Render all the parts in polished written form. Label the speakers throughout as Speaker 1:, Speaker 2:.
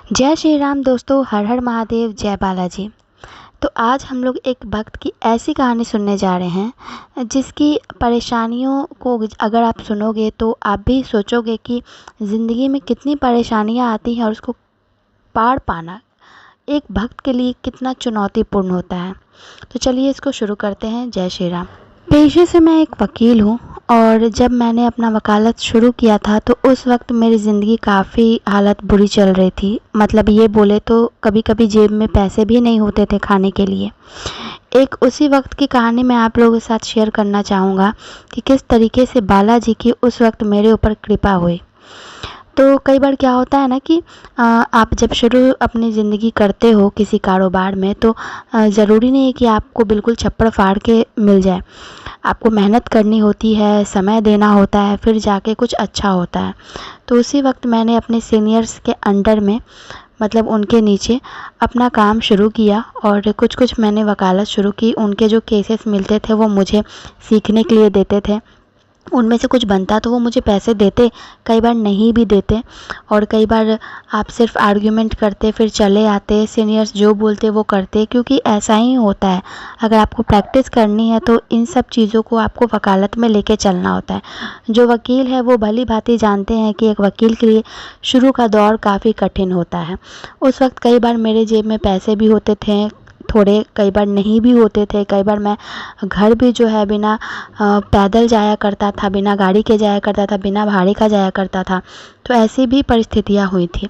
Speaker 1: जय श्री राम दोस्तों, हर हर महादेव, जय बालाजी। तो आज हम लोग एक भक्त की ऐसी कहानी सुनने जा रहे हैं जिसकी परेशानियों को अगर आप सुनोगे तो आप भी सोचोगे कि ज़िंदगी में कितनी परेशानियां आती हैं और उसको पार पाना एक भक्त के लिए कितना चुनौतीपूर्ण होता है। तो चलिए इसको शुरू करते हैं। जय श्री राम। पेशे से मैं एक वकील हूँ और जब मैंने अपना वकालत शुरू किया था तो उस वक्त मेरी ज़िंदगी काफ़ी हालत बुरी चल रही थी। मतलब ये बोले तो कभी कभी जेब में पैसे भी नहीं होते थे खाने के लिए। एक उसी वक्त की कहानी मैं आप लोगों के साथ शेयर करना चाहूँगा कि किस तरीके से बालाजी की उस वक्त मेरे ऊपर कृपा हुई। तो कई बार क्या होता है ना कि आप जब शुरू अपनी ज़िंदगी करते हो किसी कारोबार में तो ज़रूरी नहीं है कि आपको बिल्कुल छप्पड़ फाड़ के मिल जाए। आपको मेहनत करनी होती है, समय देना होता है, फिर जाके कुछ अच्छा होता है। तो उसी वक्त मैंने अपने सीनियर्स के अंडर में, मतलब उनके नीचे अपना काम शुरू किया और कुछ मैंने वकालत शुरू की। उनके जो केसेस मिलते थे वो मुझे सीखने के लिए देते थे। उनमें से कुछ बनता तो वो मुझे पैसे देते, कई बार नहीं भी देते और कई बार आप सिर्फ आर्ग्यूमेंट करते फिर चले आते। सीनियर्स जो बोलते वो करते, क्योंकि ऐसा ही होता है। अगर आपको प्रैक्टिस करनी है तो इन सब चीज़ों को आपको वकालत में लेके चलना होता है। जो वकील है वो भली भांति जानते हैं कि एक वकील के लिए शुरू का दौर काफ़ी कठिन होता है। उस वक्त कई बार मेरे जेब में पैसे भी होते थे थोड़े, कई बार नहीं भी होते थे। कई बार मैं घर भी जो है बिना पैदल जाया करता था, बिना गाड़ी के जाया करता था, बिना भाड़े का जाया करता था। तो ऐसी भी परिस्थितियाँ हुई थी।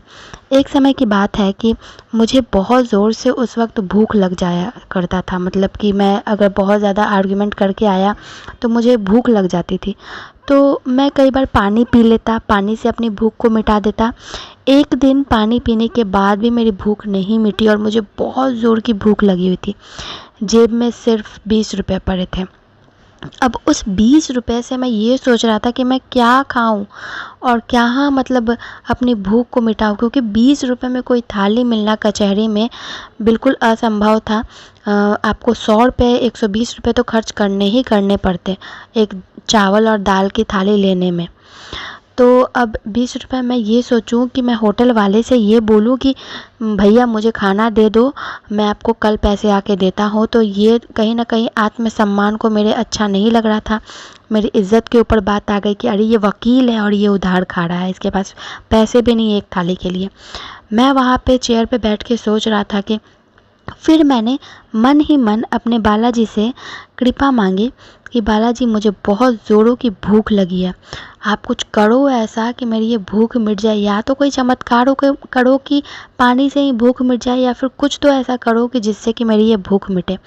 Speaker 1: एक समय की बात है कि मुझे बहुत ज़ोर से उस वक्त भूख लग जाया करता था। मतलब कि मैं अगर बहुत ज़्यादा आर्ग्यूमेंट करके आया तो मुझे भूख लग जाती थी। तो मैं कई बार पानी पी लेता, पानी से अपनी भूख को मिटा देता। एक दिन पानी पीने के बाद भी मेरी भूख नहीं मिटी और मुझे बहुत ज़ोर की भूख लगी हुई थी। जेब में सिर्फ 20 रुपये पड़े थे। अब उस 20 रुपये से मैं ये सोच रहा था कि मैं क्या खाऊं और क्या मतलब अपनी भूख को मिटाऊं, क्योंकि 20 रुपये में कोई थाली मिलना कचहरी में बिल्कुल असंभव था। आपको 100 रुपये 120 रुपये तो खर्च करने ही करने पड़ते एक चावल और दाल की थाली लेने में। तो अब 20 रुपये मैं ये सोचूं कि मैं होटल वाले से ये बोलूं कि भैया मुझे खाना दे दो, मैं आपको कल पैसे आके देता हूँ। तो ये कहीं ना कहीं आत्मसम्मान को मेरे अच्छा नहीं लग रहा था। मेरी इज्जत के ऊपर बात आ गई कि अरे ये वकील है और ये उधार खा रहा है, इसके पास पैसे भी नहीं है एक थाली के लिए। मैं वहाँ पे चेयर पे बैठ के सोच रहा था कि फिर मैंने मन ही मन अपने बालाजी से कृपा मांगी कि बालाजी मुझे बहुत ज़ोरों की भूख लगी है, आप कुछ करो ऐसा कि मेरी ये भूख मिट जाए। या तो कोई चमत्कार करो कि पानी से ही भूख मिट जाए, या फिर कुछ तो ऐसा करो कि जिससे कि मेरी ये भूख मिटे।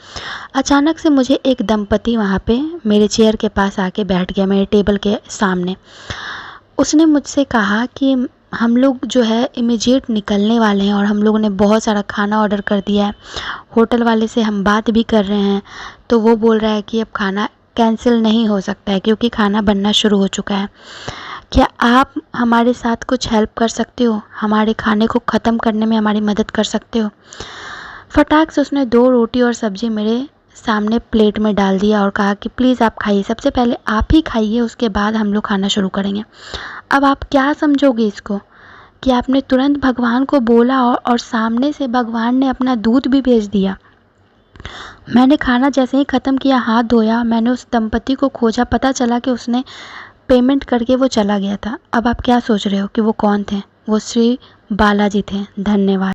Speaker 1: अचानक से मुझे एक दंपति वहाँ पे मेरे चेयर के पास आके बैठ गया, मेरे टेबल के सामने। उसने मुझसे कहा कि हम लोग जो है इमीडिएट निकलने वाले हैं और हम लोगों ने बहुत सारा खाना ऑर्डर कर दिया है। होटल वाले से हम बात भी कर रहे हैं तो वो बोल रहा है कि अब खाना कैंसिल नहीं हो सकता है क्योंकि खाना बनना शुरू हो चुका है। क्या आप हमारे साथ कुछ हेल्प कर सकते हो, हमारे खाने को ख़त्म करने में हमारी मदद कर सकते हो? फटाक से उसने 2 रोटी और सब्ज़ी मेरे सामने प्लेट में डाल दिया और कहा कि प्लीज़ आप खाइए, सबसे पहले आप ही खाइए, उसके बाद हम लोग खाना शुरू करेंगे। अब आप क्या समझोगे इसको कि आपने तुरंत भगवान को बोला और सामने से भगवान ने अपना दूध भी भेज दिया। मैंने खाना जैसे ही ख़त्म किया, हाथ धोया, मैंने उस दंपति को खोजा, पता चला कि उसने पेमेंट करके वो चला गया था। अब आप क्या सोच रहे हो कि वो कौन थे? वो श्री बालाजी थे। धन्यवाद।